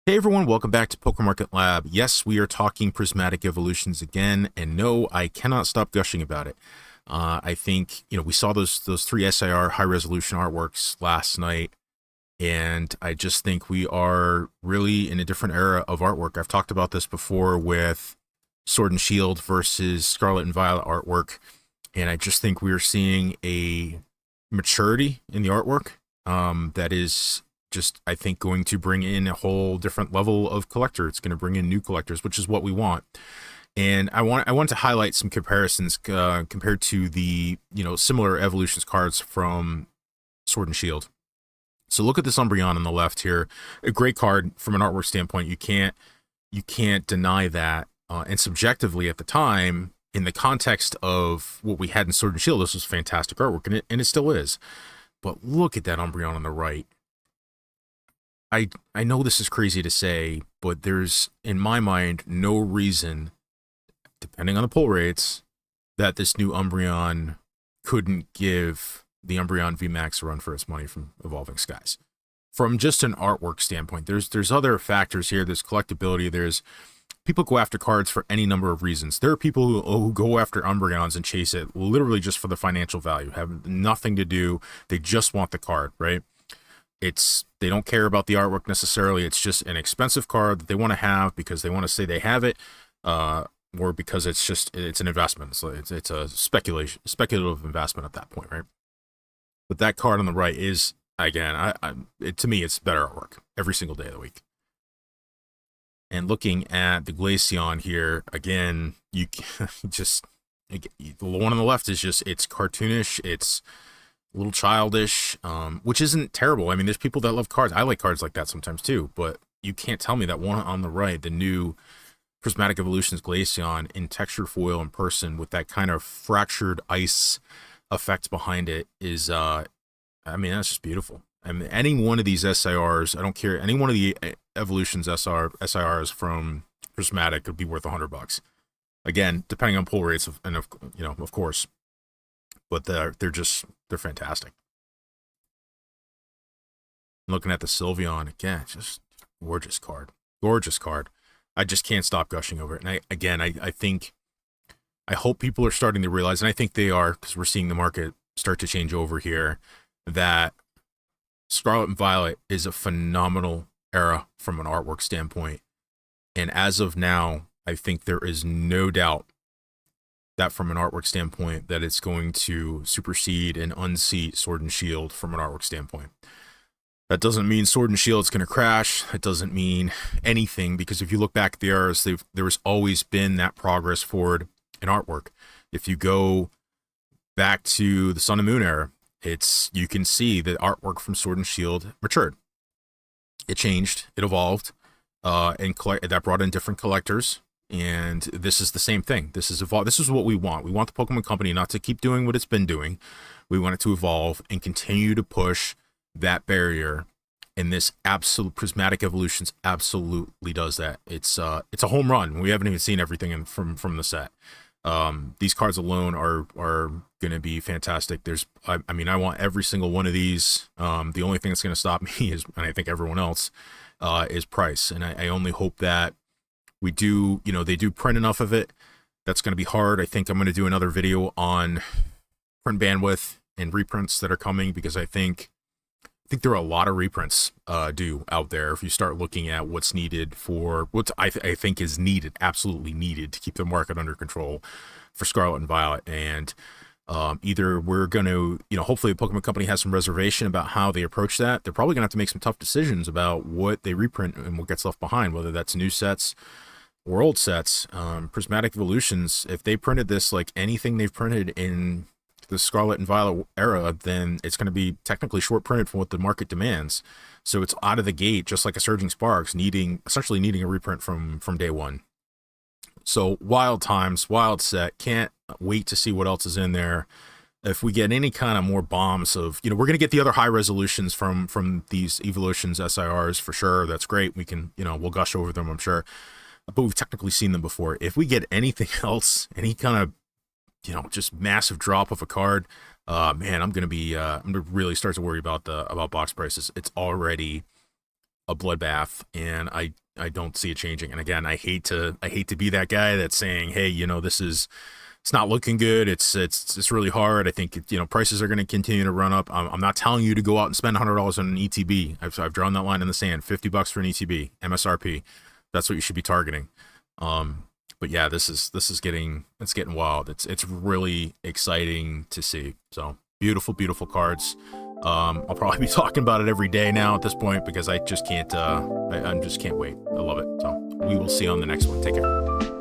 Hey everyone, welcome back to PokeMarketLab. Yes, we are talking prismatic evolutions again, and no, I cannot stop gushing about it. I think we saw those three SIR high resolution artworks last night, and I just think we are really in a different era of artwork. I've talked about this before with Sword and Shield versus Scarlet and Violet artwork, and I just think we are seeing a maturity in the artwork that is just, I think, going to bring in a whole different level of collector. It's going to bring in new collectors, which is what we want. And I want to highlight some comparisons compared to the similar evolutions cards from Sword and Shield. So look at this Umbreon on the left here, a great card from an artwork standpoint. You can't deny that. And subjectively at the time, in the context of what we had in Sword and Shield, this was fantastic artwork, and it still is. But look at that Umbreon on the right. I know this is crazy to say, but there's, in my mind, no reason, depending on the pull rates, that this new Umbreon couldn't give the Umbreon VMAX a run for its money from Evolving Skies. From just an artwork standpoint, there's other factors here. There's collectability. There's people go after cards for any number of reasons. There are people who go after Umbreons and chase it literally just for the financial value, have nothing to do. They just want the card, right? They don't care about the artwork necessarily. It's just an expensive card that they want to have because they want to say they have it, or because it's an investment. It's a speculative investment at that point, right? But that card on the right is, again, to me, it's better artwork every single day of the week. And looking at the Glaceon here, again, you just, the one on the left is just, it's cartoonish, it's a little childish, which isn't terrible. I mean, there's people that love cards. I like cards like that sometimes too, but you can't tell me that one on the right, the new Prismatic Evolutions Glaceon in texture foil in person with that kind of fractured ice effect behind it is, I mean, that's just beautiful. I mean, any one of these SIRs, I don't care, any one of the Evolutions SIRs from Prismatic could be worth $100. Again, depending on pull rates, and of course, but they're fantastic. Looking at the Sylveon again, just gorgeous card. I just can't stop gushing over it. And I think, I hope people are starting to realize, and I think they are, because we're seeing the market start to change over here, that Scarlet and Violet is a phenomenal era from an artwork standpoint. And as of now, I think there is no doubt that from an artwork standpoint, that it's going to supersede and unseat Sword and Shield from an artwork standpoint. That doesn't mean Sword and Shield is going to crash. It doesn't mean anything, because if you look back at the eras, there's always been that progress forward in artwork. If you go back to the Sun and Moon era, you can see the artwork from Sword and Shield matured. It changed, it evolved, and that brought in different collectors. And this is the same thing. This is what we want. We want the Pokemon Company not to keep doing what it's been doing. We want it to evolve and continue to push that barrier. And this absolute Prismatic Evolutions absolutely does that. It's a home run. We haven't even seen everything from the set. These cards alone are going to be fantastic. I mean, I want every single one of these. The only thing that's going to stop me is, and I think everyone else, is price. And I only hope that they do print enough of it. That's going to be hard. I think I'm going to do another video on print bandwidth and reprints that are coming, because I think there are a lot of reprints due out there. If you start looking at what's needed for what I think is needed, absolutely needed, to keep the market under control for Scarlet and Violet. And either we're going to, hopefully the Pokemon Company has some reservation about how they approach that. They're probably going to have to make some tough decisions about what they reprint and what gets left behind, whether that's new sets or old sets. Prismatic Evolutions, if they printed this like anything they've printed in the Scarlet and Violet era, then it's going to be technically short printed for what the market demands. So it's out of the gate, just like a Surging Sparks, essentially needing a reprint from day one. So wild times, wild set. Can't wait to see what else is in there. If we get any kind of more bombs of, we're going to get the other high resolutions from these Evolutions SIRs for sure. That's great. We can, we'll gush over them, I'm sure. But we've technically seen them before. If we get anything else, any kind of, just massive drop of a card, man, I'm gonna really start to worry about box prices. It's already a bloodbath, and I don't see it changing. And again, I hate to be that guy that's saying, hey, you know, it's not looking good. It's really hard. I think you know, prices are going to continue to run up. I'm not telling you to go out and spend $100 on an ETB. I've drawn that line in the sand. $50 for an ETB, MSRP. That's what you should be targeting. But yeah, this is getting wild. It's really exciting to see. So beautiful, beautiful cards. I'll probably be talking about it every day now at this point because I just can't. I just can't wait. I love it. So we will see on the next one. Take care.